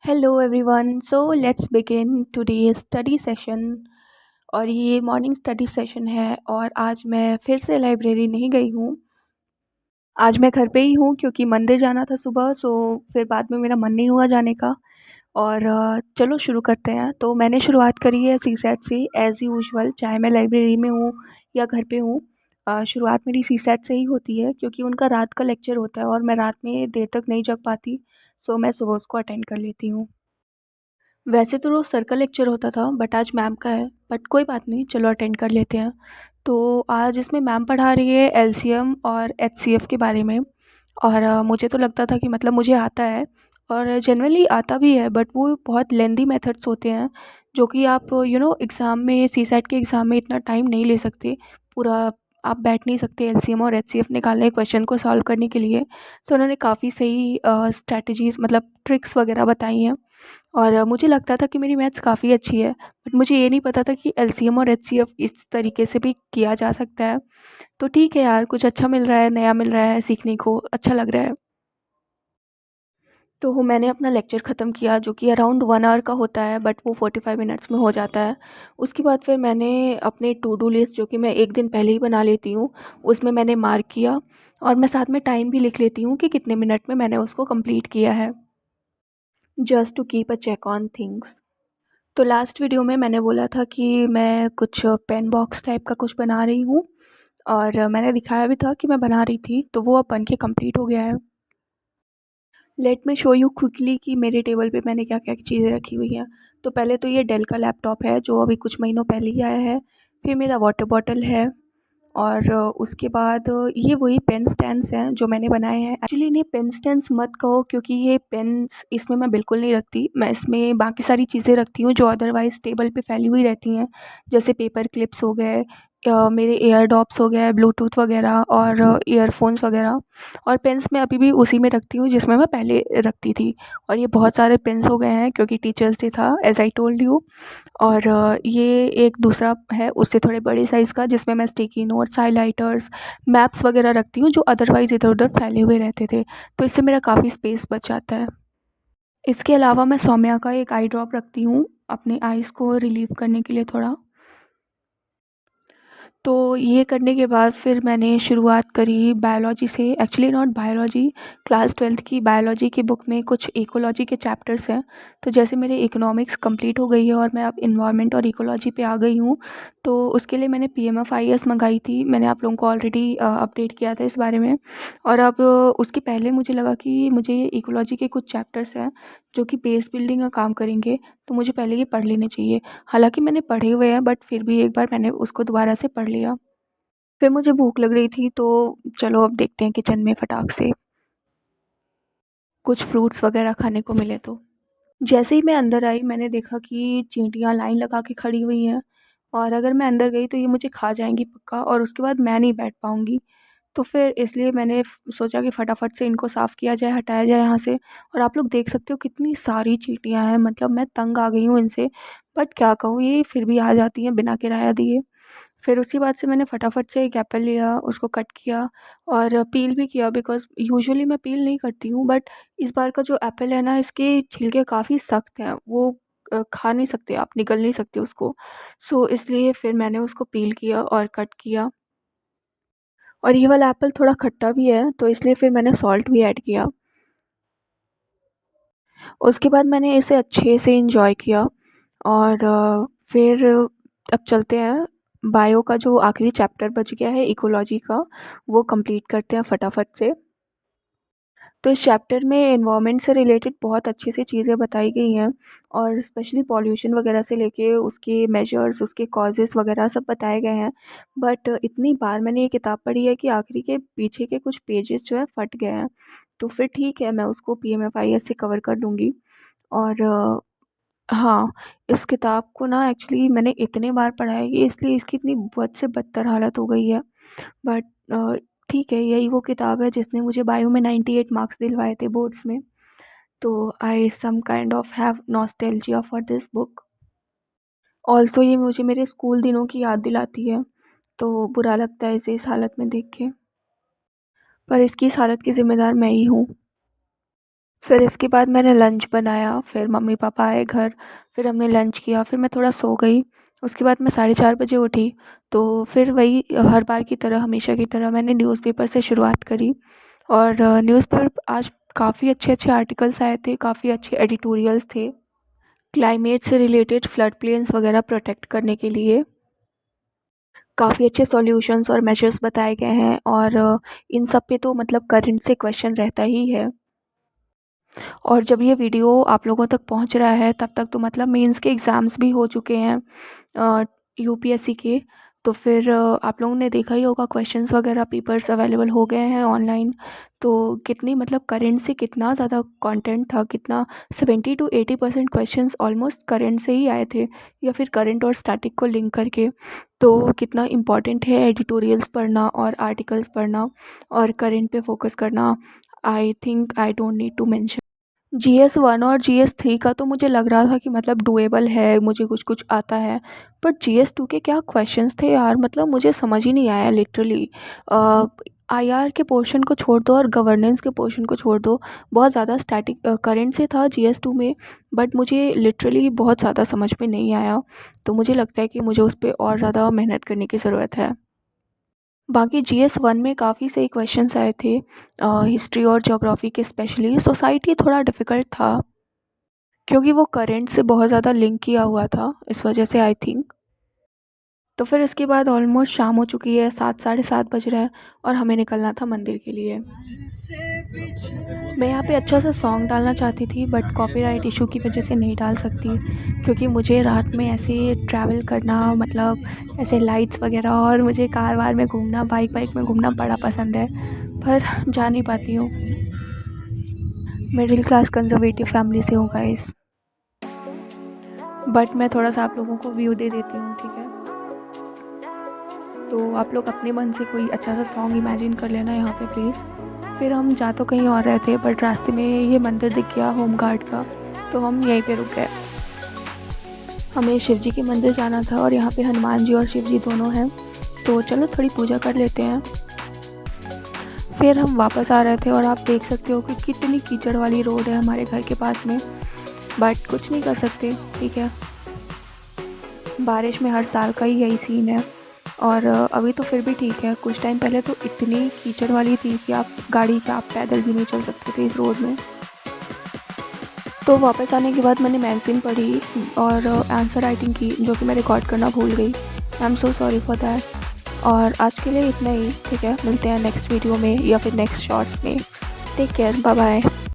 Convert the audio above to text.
Hello everyone. So let's begin today's study session. और ये morning study session है और आज मैं फिर से लाइब्रेरी नहीं गई हूँ। आज मैं घर पे ही हूँ क्योंकि मंदिर जाना था सुबह, सो फिर बाद में मेरा मन नहीं हुआ जाने का। और चलो शुरू करते हैं। तो मैंने शुरुआत करी है सीसैट से एज़ यूजुअल, चाहे मैं लाइब्रेरी में हूँ या घर पे हूँ। शुरुआत मेरी सीसैट से ही होती है क्योंकि उनका रात का लेक्चर होता है और मैं रात में देर तक नहीं जग पाती। सो मैं सुबह उसको अटेंड कर लेती हूँ। वैसे तो रोज़ सर का लेक्चर होता था बट आज मैम का है, बट कोई बात नहीं, चलो अटेंड कर लेते हैं। तो आज इसमें मैम पढ़ा रही है एलसीएम और एचसीएफ के बारे में। और मुझे तो लगता था कि मतलब मुझे आता है और जनरली आता भी है, बट वो बहुत लेंदी मेथड्स होते हैं जो कि आप एग्ज़ाम में, सीसैट के एग्ज़ाम में इतना टाइम नहीं ले सकते पूरा। आप बैठ नहीं सकते एलसीएम और एचसीएफ निकालने क्वेश्चन को सॉल्व करने के लिए। तो उन्होंने काफ़ी सही स्ट्रैटेजीज़ मतलब ट्रिक्स वगैरह बताई हैं। और मुझे लगता था कि मेरी मैथ्स काफ़ी अच्छी है, बट मुझे ये नहीं पता था कि एलसीएम और एचसीएफ इस तरीके से भी किया जा सकता है। तो ठीक है यार, कुछ अच्छा मिल रहा है, नया मिल रहा है, सीखने को अच्छा लग रहा है। तो मैंने अपना लेक्चर ख़त्म किया जो कि अराउंड 1 आवर का होता है, बट वो 45 मिनट्स में हो जाता है। उसके बाद फिर मैंने अपने टू डू लिस्ट, जो कि मैं 1 दिन पहले ही बना लेती हूँ, उसमें मैंने मार्क किया और मैं साथ में टाइम भी लिख लेती हूँ कि कितने मिनट में मैंने उसको कंप्लीट किया है, just to keep a check on things. तो लास्ट वीडियो में मैंने बोला था कि मैं कुछ पेन बॉक्स टाइप का कुछ बना रही हूँ और मैंने दिखाया भी था कि मैं बना रही थी, तो वो अब बन के कंप्लीट हो गया है। Let me show you quickly कि मेरे टेबल पे मैंने क्या क्या चीज़ें रखी हुई हैं। तो पहले तो ये डेल का लैपटॉप है जो अभी कुछ महीनों पहले ही आया है। फिर मेरा वाटर बॉटल है और उसके बाद ये वही पेन स्टैंड्स हैं जो मैंने बनाए हैं। एक्चुअली इन्हें पेन स्टैंड्स मत कहो क्योंकि ये पेन्स इसमें मैं बिल्कुल नहीं रखती। मैं इसमें बाकी सारी चीज़ें रखती हूँ जो अदरवाइज़ टेबल पे फैली हुई रहती हैं, जैसे पेपर क्लिप्स हो गए, मेरे एयर डॉप्स हो गए, ब्लूटूथ वगैरह और ईयरफोन्स वगैरह। और पेन्स मैं अभी भी उसी में रखती हूँ जिसमें मैं पहले रखती थी। और ये बहुत सारे पेन्स हो गए हैं क्योंकि टीचर्स डे था, एज़ आई टोल्ड यू। और ये एक दूसरा है उससे थोड़े बड़े साइज़ का जिसमें मैं स्टिकी नोट्स, हाइलाइटर्स, मैप्स वगैरह रखती हूँ जो अदरवाइज़ इधर-उधर फैले हुए रहते थे। तो इससे मेरा काफ़ी स्पेस बच जाता है। इसके अलावा मैं सौम्या का एक आई ड्रॉप रखती हूँ अपने आइज़ को रिलीव करने के लिए थोड़ा। तो ये करने के बाद फिर मैंने शुरुआत करी बायोलॉजी से। Actually not biology, class 12th की बायोलॉजी की बुक में कुछ इकोलॉजी के चैप्टर्स हैं। तो जैसे मेरे इकोनॉमिक्स कंप्लीट हो गई है और मैं अब इन्वायरमेंट और इकोलॉजी पे आ गई हूँ, तो उसके लिए मैंने पीएमएफआईएस मंगाई थी। मैंने आप लोगों को ऑलरेडी अपडेट किया था इस बारे में। और अब उसके पहले मुझे लगा कि मुझे ये इकोलॉजी के कुछ चैप्टर्स हैं जो कि बेस बिल्डिंग का काम करेंगे, तो मुझे पहले ये पढ़ लेने चाहिए। हालाँकि मैंने पढ़े हुए हैं बट फिर भी एक बार मैंने उसको दोबारा से पढ़ लिया। फिर मुझे भूख लग रही थी तो चलो अब देखते हैं किचन में फटाक से कुछ फ्रूट्स वगैरह खाने को मिले तो। जैसे ही मैं अंदर आई मैंने देखा कि चींटियाँ लाइन लगा के खड़ी हुई हैं और अगर मैं अंदर गई तो ये मुझे खा जाएँगी पक्का और उसके बाद मैं नहीं बैठ पाऊँगी। तो फिर इसलिए मैंने सोचा कि फटाफट से इनको साफ़ किया जाए, हटाया जाए यहाँ से। और आप लोग देख सकते हो कितनी सारी चींटियाँ हैं, मतलब मैं तंग आ गई हूँ इनसे। बट क्या कहूँ, ये फिर भी आ जाती हैं बिना किराया दिए। फिर उसके बाद से मैंने फटाफट से एक एप्पल लिया, उसको कट किया और पील भी किया बिकॉज़ यूजुअली मैं पील नहीं करती हूँ, बट इस बार का जो एप्पल है ना, इसके छिलके काफ़ी सख्त हैं। वो खा नहीं सकते आप, निगल नहीं सकते उसको। सो इसलिए फिर मैंने उसको पील किया और कट किया। और ये वाला एप्पल थोड़ा खट्टा भी है तो इसलिए फिर मैंने सॉल्ट भी ऐड किया। उसके बाद मैंने इसे अच्छे से एन्जॉय किया और फिर अब चलते हैं, बायो का जो आखिरी चैप्टर बच गया है इकोलॉजी का, वो कंप्लीट करते हैं फटाफट से। तो इस चैप्टर में एनवायरनमेंट से रिलेटेड बहुत अच्छी सी चीज़ें बताई गई हैं और स्पेशली पॉल्यूशन वगैरह से लेके उसके मेजर्स, उसके कॉजेज़ वगैरह सब बताए गए हैं। बट इतनी बार मैंने ये किताब पढ़ी है कि आखिरी के पीछे के कुछ पेजेस जो है फट गए हैं। तो फिर ठीक है, मैं उसको पीएमएफआईएस से कवर कर लूँगी। और हाँ, इस किताब को ना एक्चुअली मैंने इतने बार पढ़ा है कि इसलिए इसकी इतनी बद से बदतर हालत हो गई है। बट ठीक है, यही वो किताब है जिसने मुझे बायो में 98 मार्क्स दिलवाए थे बोर्ड्स में। तो I some kind of have nostalgia for this book. Also ये मुझे मेरे स्कूल दिनों की याद दिलाती है, तो बुरा लगता है इसे इस हालत में देख के। पर इसकी इस हालत की ज़िम्मेदार मैं ही हूँ। फिर इसके बाद मैंने लंच बनाया, फिर मम्मी पापा आए घर, फिर हमने लंच किया, फिर मैं थोड़ा सो गई। उसके बाद मैं 4:30 बजे उठी, तो फिर वही हर बार की तरह, हमेशा की तरह मैंने न्यूज़पेपर से शुरुआत करी। और न्यूज़पेपर आज काफ़ी अच्छे-अच्छे आर्टिकल्स आए थे, काफ़ी अच्छे एडिटोरियल्स थे, क्लाइमेट से रिलेटेड फ्लड प्लेन्स वगैरह प्रोटेक्ट करने के लिए। काफ़ी अच्छे सॉल्यूशंस और मेजर्स बताए गए हैं, और इन सब पे तो मतलब करंट से क्वेश्चन रहता ही है। और जब ये वीडियो आप लोगों तक पहुंच रहा है तब तक तो मतलब मेंस के एग्ज़ाम्स भी हो चुके हैं, यूपीएससी के। तो फिर आप लोगों ने देखा ही होगा, क्वेश्चंस वगैरह पेपर्स अवेलेबल हो गए हैं ऑनलाइन। तो कितनी मतलब करंट से कितना ज़्यादा कंटेंट था, कितना 70 to 80% क्वेश्चंस ऑलमोस्ट करंट से ही आए थे, या फिर करंट और स्टैटिक को लिंक करके। तो कितना इम्पॉर्टेंट है एडिटोरियल्स पढ़ना और आर्टिकल्स पढ़ना और करंट पे फोकस करना। I think I don't need to mention. GS 1 और GS 3 का तो मुझे लग रहा था कि मतलब डुएबल है, मुझे कुछ कुछ आता है। बट GS 2 के क्या क्वेश्चंस थे यार, मतलब मुझे समझ ही नहीं आया लिटरली। IR के पोर्शन को छोड़ दो और गवर्नेंस के पोर्शन को छोड़ दो, बहुत ज़्यादा स्टैटिक करंट से था GS 2 में। बट मुझे लिटरली बहुत ज़्यादा समझ में नहीं आया, तो मुझे लगता है कि मुझे उस पर और ज़्यादा मेहनत करने की ज़रूरत है। बाकी GS 1 में काफ़ी सही क्वेश्चंस आए थे, हिस्ट्री और ज्योग्राफी के स्पेशली। सोसाइटी थोड़ा डिफ़िकल्ट था, क्योंकि वो करंट से बहुत ज़्यादा लिंक किया हुआ था, इस वजह से आई थिंक। तो फिर इसके बाद ऑलमोस्ट शाम हो चुकी है, 7 साढ़े 7 बज रहे हैं, और हमें निकलना था मंदिर के लिए। मैं यहाँ पे अच्छा सा सॉन्ग डालना चाहती थी, बट कॉपीराइट इशू की वजह से नहीं डाल सकती, क्योंकि मुझे रात में ऐसे ट्रैवल करना, मतलब ऐसे लाइट्स वगैरह, और मुझे कार वार में घूमना, बाइक वाइक में घूमना बड़ा पसंद है, पर जा नहीं पाती हूँ। मिडिल क्लास कंजर्वेटिव फैमिली से हूँ गाइस, बट मैं थोड़ा सा आप लोगों को व्यू दे देती हूँ, ठीक है। तो आप लोग अपने मन से कोई अच्छा सा सॉन्ग इमेजिन कर लेना यहाँ पे प्लीज़। फिर हम जा तो कहीं और रहे थे, बट रास्ते में ये मंदिर दिख गया होम गार्ड का, तो हम यहीं पे रुक गए। हमें शिव जी के मंदिर जाना था, और यहाँ पे हनुमान जी और शिव जी दोनों हैं, तो चलो थोड़ी पूजा कर लेते हैं। फिर हम वापस आ रहे थे, और आप देख सकते हो कि कितनी कीचड़ वाली रोड है हमारे घर के पास में, बट कुछ नहीं कर सकते, ठीक है। बारिश में हर साल का ही यही सीन है। और अभी तो फिर भी ठीक है, कुछ टाइम पहले तो इतनी कीचड़ वाली थी कि आप गाड़ी पे, आप पैदल भी नहीं चल सकते थे इस रोड में। तो वापस आने के बाद मैंने मैगज़ीन पढ़ी और आंसर राइटिंग की, जो कि मैं रिकॉर्ड करना भूल गई। I am so sorry for that. और आज के लिए इतना ही, ठीक है। मिलते हैं नेक्स्ट वीडियो में या फिर नेक्स्ट शॉर्ट्स में। Take care, bye bye.